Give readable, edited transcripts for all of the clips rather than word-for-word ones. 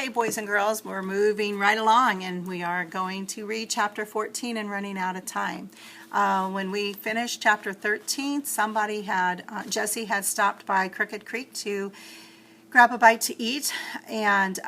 Okay, boys and girls, we're moving right along, and we are going to read chapter 14 and running out of time. When we finished chapter 13, Jessie had stopped by Crooked Creek to grab a bite to eat, and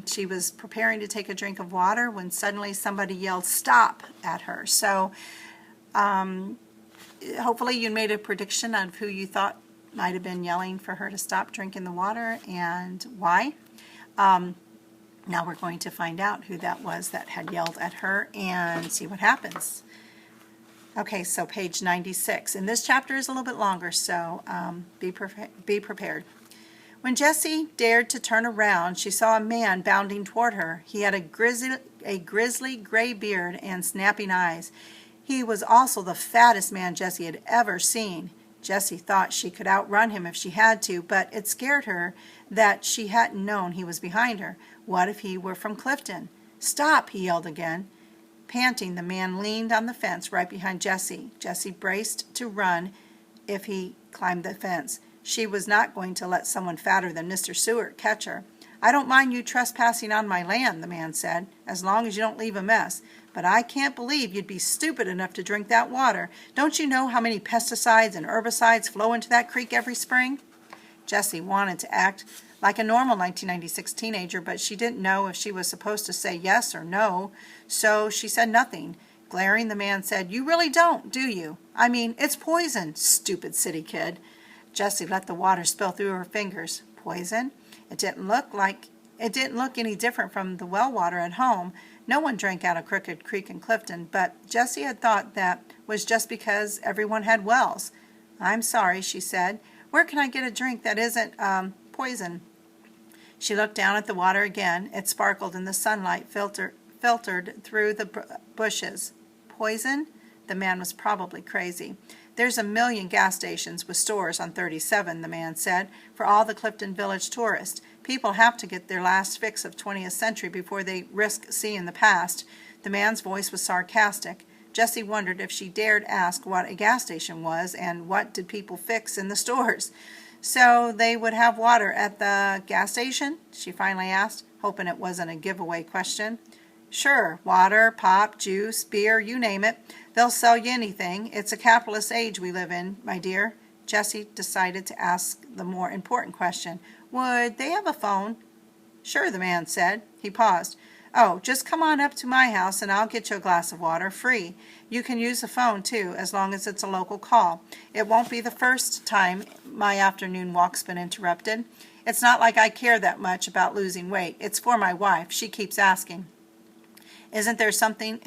she was preparing to take a drink of water when suddenly somebody yelled "stop" at her. So hopefully you made a prediction of who you thought might have been yelling for her to stop drinking the water and why. Now we're going to find out who that was that had yelled at her and see what happens. Okay, so page 96. And this chapter is a little bit longer, so be prepared. When Jessie dared to turn around, she saw a man bounding toward her. He had a grizzly gray beard and snapping eyes. He was also the fattest man Jessie had ever seen. Jessie thought she could outrun him if she had to, but it scared her that she hadn't known he was behind her. What if he were from Clifton? "Stop!" he yelled again. Panting, the man leaned on the fence right behind Jessie. Jessie braced to run if he climbed the fence. She was not going to let someone fatter than Mr. Seward catch her. "I don't mind you trespassing on my land," the man said, "as long as you don't leave a mess. But I can't believe you'd be stupid enough to drink that water. Don't you know how many pesticides and herbicides flow into that creek every spring?" Jessie wanted to act like a normal 1996 teenager, but she didn't know if she was supposed to say yes or no, so she said nothing. Glaring, the man said, "You really don't, do you? I mean, it's poison, stupid city kid." Jessie let the water spill through her fingers. Poison? It didn't look any different from the well water at home. No one drank out of Crooked Creek in Clifton, but Jessie had thought that was just because everyone had wells. "I'm sorry," she said. "Where can I get a drink that isn't, poison?" She looked down at the water again. It sparkled in the sunlight, filtered through the bushes. Poison? The man was probably crazy. "There's a million gas stations with stores on 37, the man said, "for all the Clifton Village tourists. People have to get their last fix of 20th century before they risk seeing the past." The man's voice was sarcastic. Jessie wondered if she dared ask what a gas station was and what did people fix in the stores. "So they would have water at the gas station?" she finally asked, hoping it wasn't a giveaway question. "Sure, water, pop, juice, beer, you name it. They'll sell you anything. It's a capitalist age we live in, my dear." Jessie decided to ask the more important question. "Would they have a phone?" "Sure," the man said. He paused. "Oh, just come on up to my house and I'll get you a glass of water, free. You can use the phone, too, as long as it's a local call. It won't be the first time my afternoon walk's been interrupted. It's not like I care that much about losing weight. It's for my wife. She keeps asking." "Isn't there something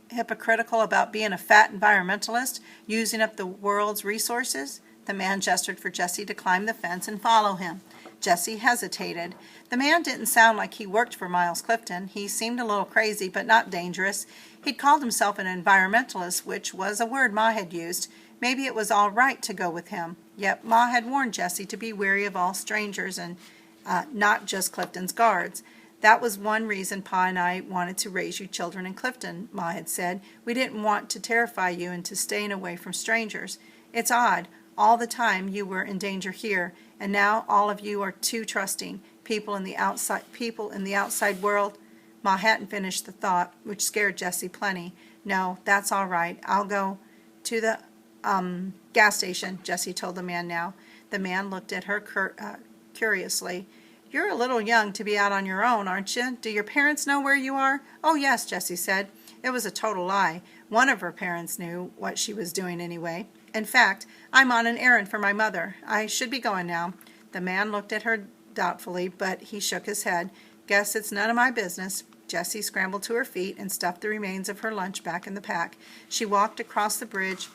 hypocritical about being a fat environmentalist, using up the world's resources?" The man gestured for Jessie to climb the fence and follow him. Jessie hesitated. The man didn't sound like he worked for Miles Clifton. He seemed a little crazy, but not dangerous. He'd called himself an environmentalist, which was a word Ma had used. Maybe it was all right to go with him. Yet Ma had warned Jessie to be wary of all strangers and not just Clifton's guards. "That was one reason Pa and I wanted to raise you children in Clifton," Ma had said. "We didn't want to terrify you into staying away from strangers. It's odd. All the time you were in danger here, and now all of you are too trusting. People in the outside world." Ma hadn't finished the thought, which scared Jessie plenty. "No, that's all right. I'll go to the gas station," Jessie told the man now. The man looked at her curiously. "You're a little young to be out on your own, aren't you? Do your parents know where you are?" "Oh, yes," Jessie said. It was a total lie. One of her parents knew what she was doing anyway. "In fact, I'm on an errand for my mother. I should be going now." The man looked at her doubtfully, but he shook his head. "Guess it's none of my business." Jessie scrambled to her feet and stuffed the remains of her lunch back in the pack. She walked across the bridge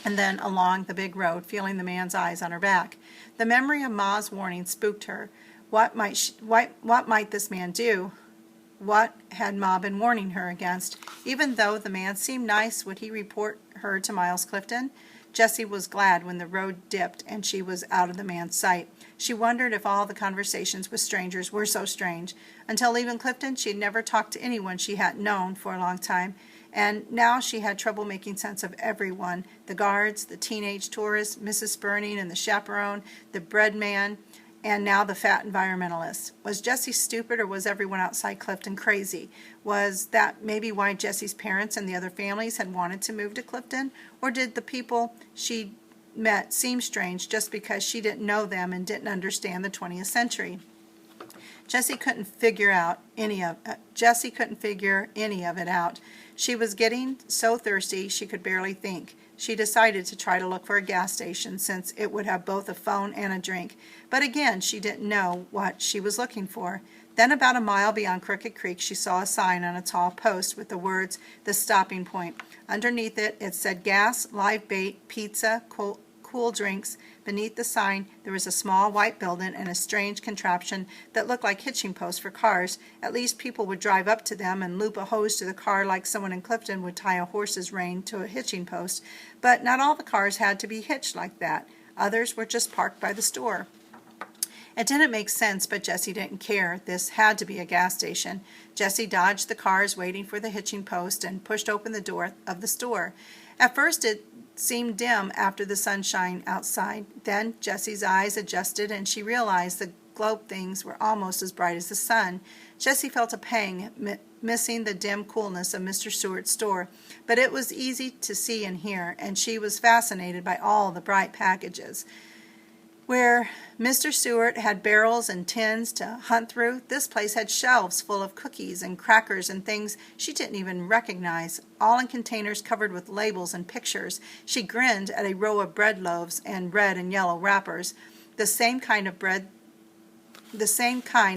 and then along the big road, feeling the man's eyes on her back. The memory of Ma's warning spooked her. What might this man do? What had Ma been warning her against? Even though the man seemed nice, would he report her to Miles Clifton? Jessie was glad when the road dipped and she was out of the man's sight. She wondered if all the conversations with strangers were so strange. Until leaving Clifton, she had never talked to anyone she hadn't known for a long time, and now she had trouble making sense of everyone. The guards, the teenage tourists, Mrs. Spurning and the chaperone, the bread man. and now the fat environmentalist. Was Jessie stupid, or was everyone outside Clifton crazy? Was that maybe why Jessie's parents and the other families had wanted to move to Clifton? Or did the people she met seem strange just because she didn't know them and didn't understand the 20th century? Jessie couldn't figure any of it out. She was getting so thirsty she could barely think. She decided to try to look for a gas station since it would have both a phone and a drink. But again, she didn't know what she was looking for. Then about a mile beyond Crooked Creek, she saw a sign on a tall post with the words, "The Stopping Point." Underneath it, it said gas, live bait, pizza, cool drinks. Beneath the sign, there was a small white building and a strange contraption that looked like hitching posts for cars. At least people would drive up to them and loop a hose to the car like someone in Clifton would tie a horse's rein to a hitching post. But not all the cars had to be hitched like that. Others were just parked by the store. It didn't make sense, but Jessie didn't care. This had to be a gas station. Jessie dodged the cars waiting for the hitching post and pushed open the door of the store. At first it seemed dim after the sunshine outside. Then Jessie's eyes adjusted and she realized the globe things were almost as bright as the sun. Jessie felt a pang, missing the dim coolness of Mr. Stewart's store, but it was easy to see and hear, and she was fascinated by all the bright packages. Where Mr. Stewart had barrels and tins to hunt through, this place had shelves full of cookies and crackers and things she didn't even recognize, all in containers covered with labels and pictures. She grinned at a row of bread loaves and red and yellow wrappers, the same kind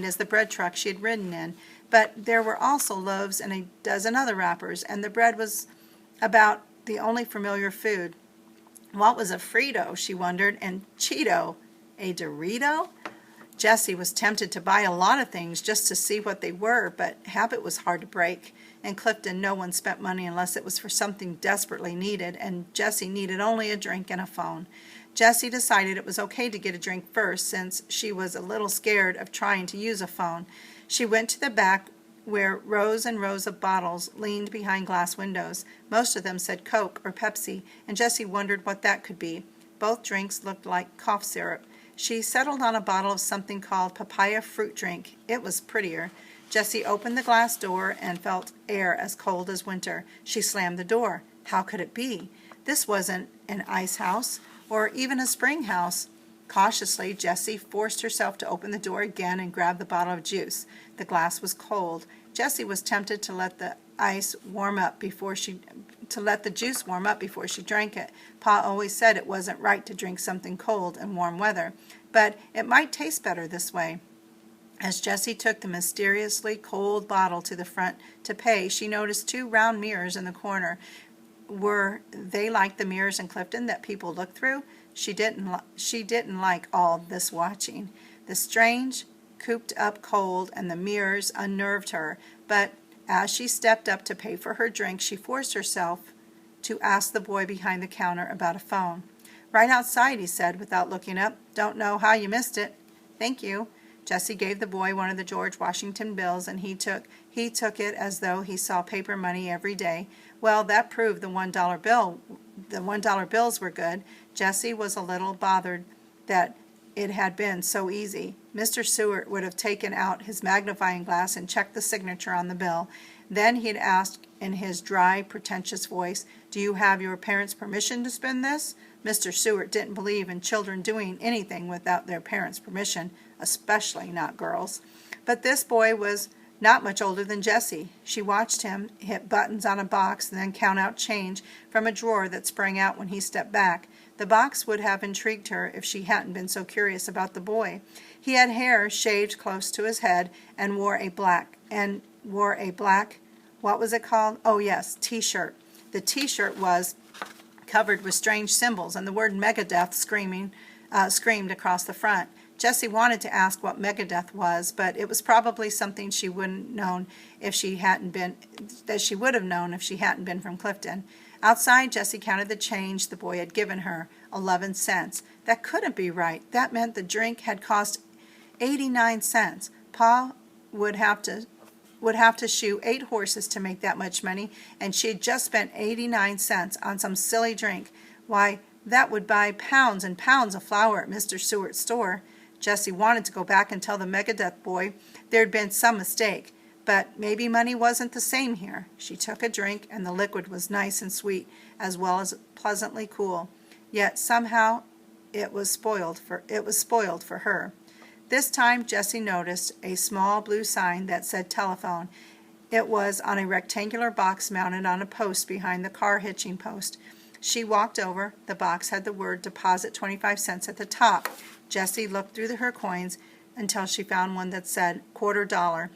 as the bread truck she had ridden in. But there were also loaves and a dozen other wrappers, and the bread was about the only familiar food. What was a Frito, she wondered, and Cheeto, a Dorito? Jessie was tempted to buy a lot of things just to see what they were, but habit was hard to break. In Clifton, no one spent money unless it was for something desperately needed, and Jessie needed only a drink and a phone. Jessie decided it was okay to get a drink first, since she was a little scared of trying to use a phone. She went to the back where rows and rows of bottles leaned behind glass windows. Most of them said Coke or Pepsi, and Jessie wondered what that could be. Both drinks looked like cough syrup. She settled on a bottle of something called papaya fruit drink. It was prettier. Jessie opened the glass door and felt air as cold as winter. She slammed the door. How could it be? This wasn't an ice house or even a spring house. Cautiously, Jessie forced herself to open the door again and grab the bottle of juice. The glass was cold. Jessie was tempted to let the juice warm up before she drank it. Pa always said it wasn't right to drink something cold in warm weather, but it might taste better this way. As Jessie took the mysteriously cold bottle to the front to pay, she noticed 2 round mirrors in the corner. Were they like the mirrors in Clifton that people looked through? She didn't like all this watching. The strange, cooped-up cold and the mirrors unnerved her, but as she stepped up to pay for her drink, she forced herself to ask the boy behind the counter about a phone. "Right outside," he said without looking up. "Don't know how you missed it." "Thank you." Jessie gave the boy one of the George Washington bills, and he took it as though he saw paper money every day. Well, that proved the $1 bills were good. Jessie was a little bothered that it had been so easy. Mr. Stewart would have taken out his magnifying glass and checked the signature on the bill. Then he'd asked in his dry, pretentious voice, "Do you have your parents' permission to spend this?" Mr. Stewart didn't believe in children doing anything without their parents' permission, especially not girls. But this boy was not much older than Jessie. She watched him hit buttons on a box and then count out change from a drawer that sprang out when he stepped back. The box would have intrigued her if she hadn't been so curious about the boy. He had hair shaved close to his head and wore a black, what was it called? Oh yes, T-shirt. The T-shirt was covered with strange symbols, and the word Megadeth screamed across the front. Jessie wanted to ask what Megadeth was, but it was probably something she would have known if she hadn't been from Clifton. Outside, Jessie counted the change the boy had given her, 11 cents. That couldn't be right. That meant the drink had cost 89 cents. Pa would have to shoe 8 horses to make that much money, and she had just spent 89 cents on some silly drink. Why, that would buy pounds and pounds of flour at Mr. Stewart's store. Jessie wanted to go back and tell the Megadeth boy there had been some mistake, but maybe money wasn't the same here. She took a drink, and the liquid was nice and sweet, as well as pleasantly cool. Yet somehow it was spoiled for her. This time Jessie noticed a small blue sign that said telephone. It was on a rectangular box mounted on a post behind the car hitching post. She walked over. The box had the word deposit 25 cents at the top. Jessie looked through her coins until she found one that said $quarter.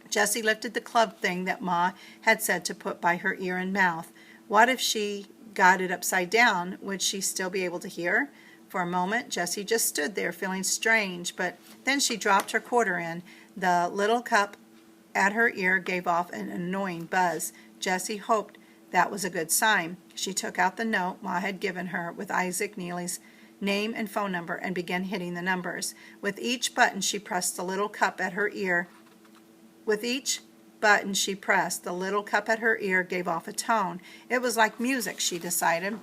Jessie lifted the club thing that Ma had said to put by her ear and mouth. What if she got it upside down? Would she still be able to hear? For a moment, Jessie just stood there feeling strange, but then she dropped her quarter in. The little cup at her ear gave off an annoying buzz. Jessie hoped that was a good sign. She took out the note Ma had given her with Isaac Neely's name and phone number and began hitting the numbers. With each button she pressed, the little cup at her ear gave off a tone. It was like music, she decided.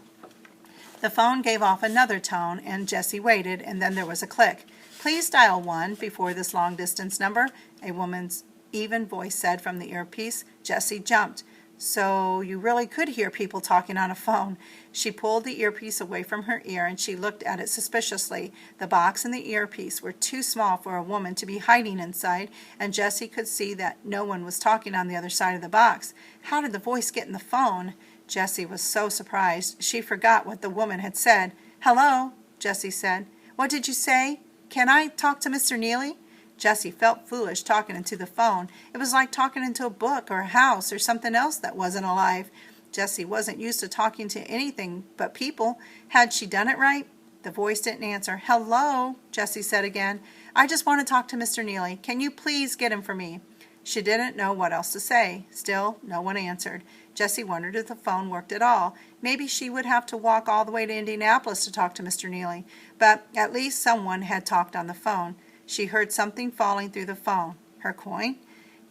The phone gave off another tone, and Jessie waited, and then there was a click. Please dial 1 before this long-distance number, a woman's even voice said from the earpiece. Jessie jumped. So you really could hear people talking on a phone. She pulled the earpiece away from her ear, and she looked at it suspiciously. The box and the earpiece were too small for a woman to be hiding inside, and Jessie could see that no one was talking on the other side of the box. How did the voice get in the phone? Jessie was so surprised she forgot what the woman had said. Hello, Jessie said. What did you say? Can I talk to Mr. Neely? Jessie felt foolish talking into the phone. It was like talking into a book or a house or something else that wasn't alive. Jessie wasn't used to talking to anything but people. Had she done it right? The voice didn't answer. Hello, Jessie said again. I just want to talk to Mr. Neely. Can you please get him for me? She didn't know what else to say. Still, no one answered. Jessie wondered if the phone worked at all. Maybe she would have to walk all the way to Indianapolis to talk to Mr. Neely. But at least someone had talked on the phone. She heard something falling through the phone. Her coin?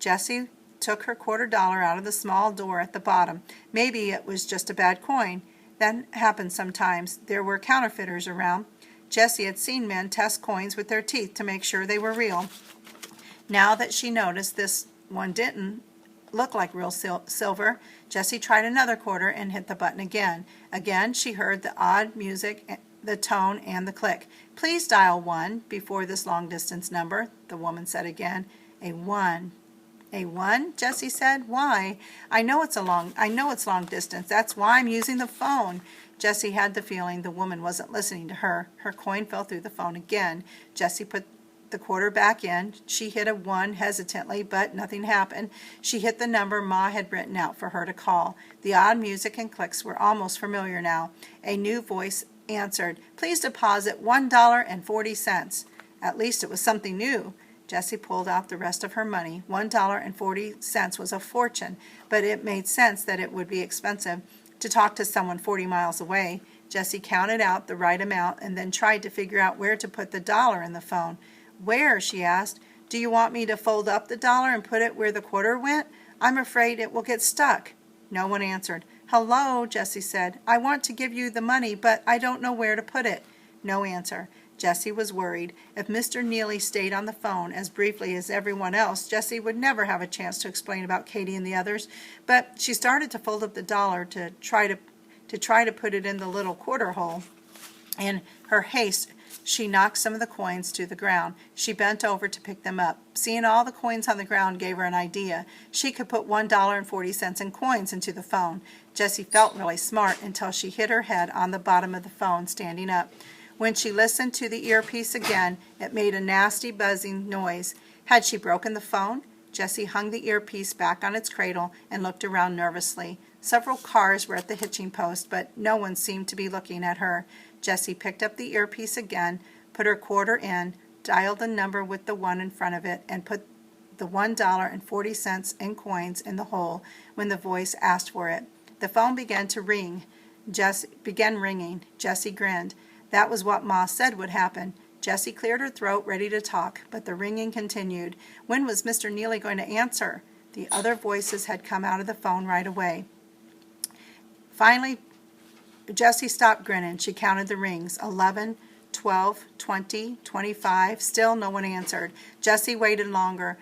Jessie took her $quarter out of the small door at the bottom. Maybe it was just a bad coin. That happened sometimes. There were counterfeiters around. Jessie had seen men test coins with their teeth to make sure they were real. Now that she noticed this one didn't look like real silver, Jessie tried another quarter and hit the button again. Again, she heard the odd music, the tone, and the click. Please dial 1 before this long-distance number, the woman said again. A 1. A 1? Jessie said. Why? I know it's long distance. That's why I'm using the phone. Jessie had the feeling the woman wasn't listening to her. Her coin fell through the phone again. Jessie put the quarter back in. She hit a 1 hesitantly, but nothing happened. She hit the number Ma had written out for her to call. The odd music and clicks were almost familiar now. A new voice answered. Please deposit $1.40. At least it was something new. Jessie pulled out the rest of her money. $1.40 was a fortune, but it made sense that it would be expensive to talk to someone 40 miles away. Jessie counted out the right amount and then tried to figure out where to put the dollar in the phone. Where? She asked. Do you want me to fold up the dollar and put it where the quarter went? I'm afraid it will get stuck. No one answered. Hello, Jessie said. I want to give you the money, but I don't know where to put it. No answer. Jessie was worried. If Mr. Neely stayed on the phone as briefly as everyone else, Jessie would never have a chance to explain about Katie and the others. But she started to fold up the dollar to try to put it in the little quarter hole. In her haste, she knocked some of the coins to the ground. She bent over to pick them up. Seeing all the coins on the ground gave her an idea. She could put $1.40 in coins into the phone. Jessie felt really smart until she hit her head on the bottom of the phone, standing up. When she listened to the earpiece again, it made a nasty buzzing noise. Had she broken the phone? Jessie hung the earpiece back on its cradle and looked around nervously. Several cars were at the hitching post, but no one seemed to be looking at her. Jessie picked up the earpiece again, put her quarter in, dialed the number with the 1 in front of it, and put the $1.40 in coins in the hole when the voice asked for it. The phone began ringing. Jessie grinned. That was what Ma said would happen. Jessie cleared her throat, ready to talk, but the ringing continued. When was Mr. Neely going to answer? The other voices had come out of the phone right away. Finally, Jessie stopped grinning. She counted the rings. 11, 12, 20, 25. Still no one answered. Jesse waited longer.